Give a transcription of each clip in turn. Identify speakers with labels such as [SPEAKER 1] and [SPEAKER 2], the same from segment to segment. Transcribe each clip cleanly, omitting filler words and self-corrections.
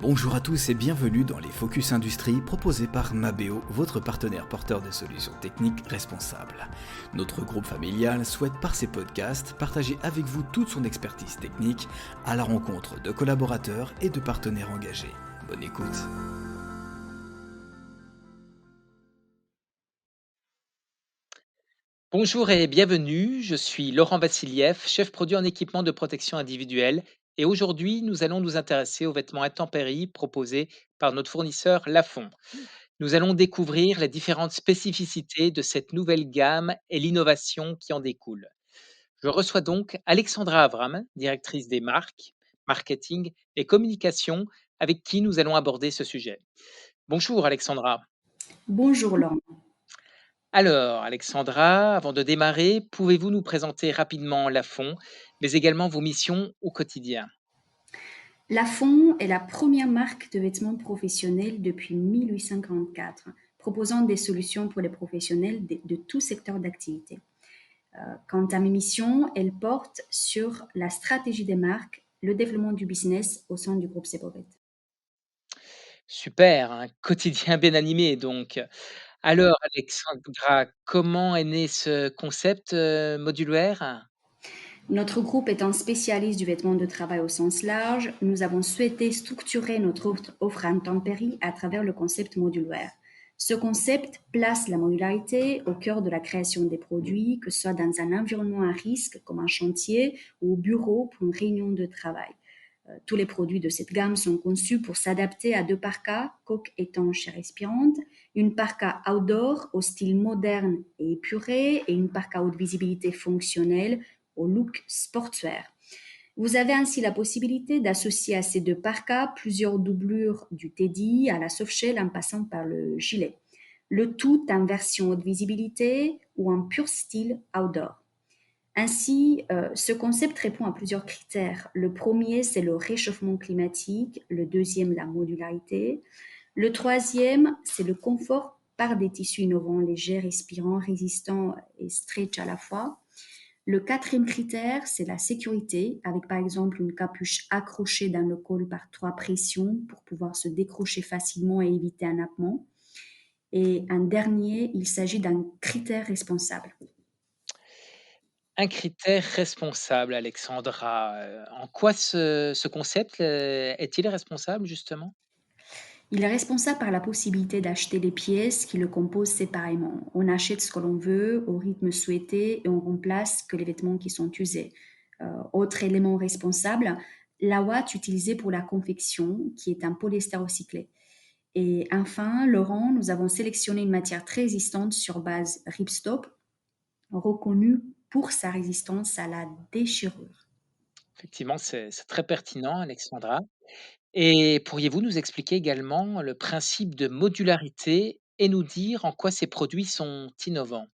[SPEAKER 1] Bonjour à tous et bienvenue dans les Focus Industrie proposés par Mabeo, votre partenaire porteur de solutions techniques responsables. Notre groupe familial souhaite par ses podcasts partager avec vous toute son expertise technique à la rencontre de collaborateurs et de partenaires engagés. Bonne écoute.
[SPEAKER 2] Bonjour et bienvenue, je suis Laurent Vassiliev, chef produit en équipement de protection individuelle et aujourd'hui nous allons nous intéresser aux vêtements intempéries proposés par notre fournisseur Lafon. Nous allons découvrir les différentes spécificités de cette nouvelle gamme et l'innovation qui en découle. Je reçois donc Alexandra Avram, directrice des marques, marketing et communication, avec qui nous allons aborder ce sujet. Bonjour Alexandra.
[SPEAKER 3] Bonjour Laurent.
[SPEAKER 2] Alors, Alexandra, avant de démarrer, pouvez-vous nous présenter rapidement Lafon, mais également vos missions au quotidien?
[SPEAKER 3] Lafon est la première marque de vêtements professionnels depuis 1844, proposant des solutions pour les professionnels de tout secteur d'activité. Quant à mes missions, elles portent sur la stratégie des marques, le développement du business au sein du groupe Sepovet.
[SPEAKER 2] Super, un quotidien bien animé donc. Alors, Alexandra, comment est né ce concept modulaire?
[SPEAKER 3] Notre groupe étant spécialiste du vêtement de travail au sens large, nous avons souhaité structurer notre offre intempérie à travers le concept modulaire. Ce concept place la modularité au cœur de la création des produits, que ce soit dans un environnement à risque comme un chantier ou au bureau pour une réunion de travail. Tous les produits de cette gamme sont conçus pour s'adapter à deux parkas, coque étanche et respirante, une parka outdoor au style moderne et épuré et une parka haute visibilité fonctionnelle au look sportswear. Vous avez ainsi la possibilité d'associer à ces deux parkas plusieurs doublures du teddy à la softshell en passant par le gilet. Le tout en version haute visibilité ou en pur style outdoor. Ainsi, ce concept répond à plusieurs critères. Le premier, c'est le réchauffement climatique. Le deuxième, la modularité. Le troisième, c'est le confort par des tissus innovants, légers, respirants, résistants et stretch à la fois. Le quatrième critère, c'est la sécurité, avec par exemple une capuche accrochée dans le col par trois pressions pour pouvoir se décrocher facilement et éviter un nappement. Et un dernier, il s'agit d'un critère responsable.
[SPEAKER 2] Un critère responsable, Alexandra. En quoi ce concept est-il responsable justement?
[SPEAKER 3] Il est responsable par la possibilité d'acheter les pièces qui le composent séparément. On achète ce que l'on veut au rythme souhaité et on remplace que les vêtements qui sont usés. Autre élément responsable, la ouate utilisée pour la confection, qui est un polyester recyclé. Et enfin, Laurent, nous avons sélectionné une matière très résistante sur base ripstop, reconnue pour sa résistance à la déchirure.
[SPEAKER 2] Effectivement, c'est très pertinent, Alexandra. Et pourriez-vous nous expliquer également le principe de modularité et nous dire en quoi ces produits sont innovants?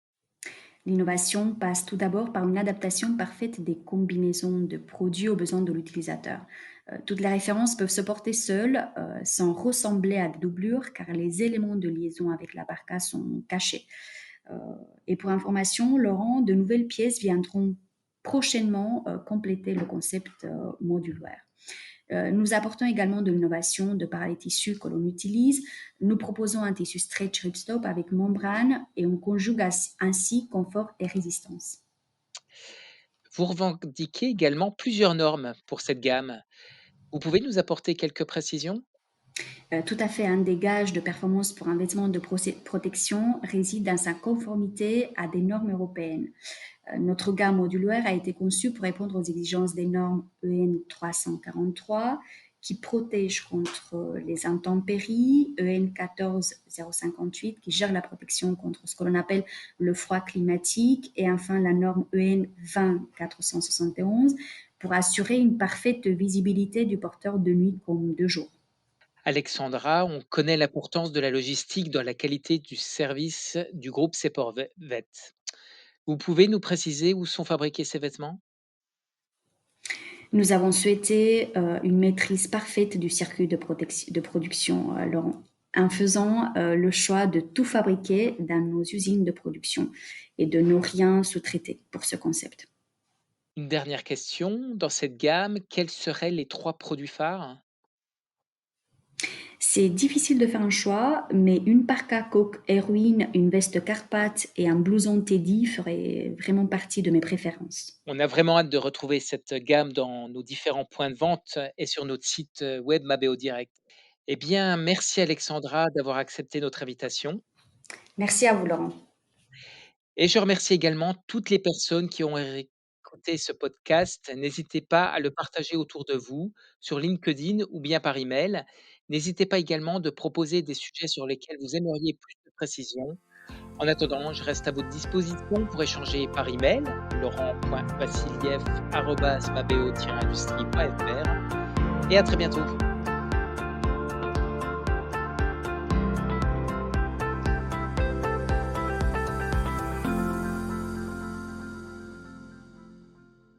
[SPEAKER 3] L'innovation passe tout d'abord par une adaptation parfaite des combinaisons de produits aux besoins de l'utilisateur. Toutes les références peuvent se porter seules, sans ressembler à des doublures, car les éléments de liaison avec la parka sont cachés. Euh, et pour information, Laurent, de nouvelles pièces viendront prochainement compléter le concept modulaire. Nous apportons également de l'innovation de par les tissus que l'on utilise. Nous proposons un tissu stretch ripstop avec membrane et on conjugue ainsi confort et résistance.
[SPEAKER 2] Vous revendiquez également plusieurs normes pour cette gamme. Vous pouvez nous apporter quelques précisions?
[SPEAKER 3] Tout à fait, un des gages de performance pour un vêtement de protection réside dans sa conformité à des normes européennes. Notre gamme modulaire a été conçue pour répondre aux exigences des normes EN 343 qui protègent contre les intempéries, EN 14058 qui gère la protection contre ce que l'on appelle le froid climatique et enfin la norme EN 20471 pour assurer une parfaite visibilité du porteur de nuit comme de jour.
[SPEAKER 2] Alexandra, on connaît l'importance de la logistique dans la qualité du service du groupe Seporvet. Vous pouvez nous préciser où sont fabriqués ces vêtements?
[SPEAKER 3] Nous avons souhaité une maîtrise parfaite du circuit de production, Laurent, en faisant le choix de tout fabriquer dans nos usines de production et de ne rien sous-traiter pour ce concept.
[SPEAKER 2] Une dernière question, dans cette gamme, quels seraient les 3 produits phares?
[SPEAKER 3] C'est difficile de faire un choix, mais une parka coque héroïne, une veste Carpath et un blouson Teddy feraient vraiment partie de mes préférences.
[SPEAKER 2] On a vraiment hâte de retrouver cette gamme dans nos différents points de vente et sur notre site web Mabeo Direct. Eh bien, merci Alexandra d'avoir accepté notre invitation.
[SPEAKER 3] Merci à vous, Laurent.
[SPEAKER 2] Et je remercie également toutes les personnes qui ont écouté ce podcast. N'hésitez pas à le partager autour de vous, sur LinkedIn ou bien par email. N'hésitez pas également de proposer des sujets sur lesquels vous aimeriez plus de précision. En attendant, je reste à votre disposition pour échanger par email, laurent.vassiliev@mabeo-industrie.fr et à très bientôt.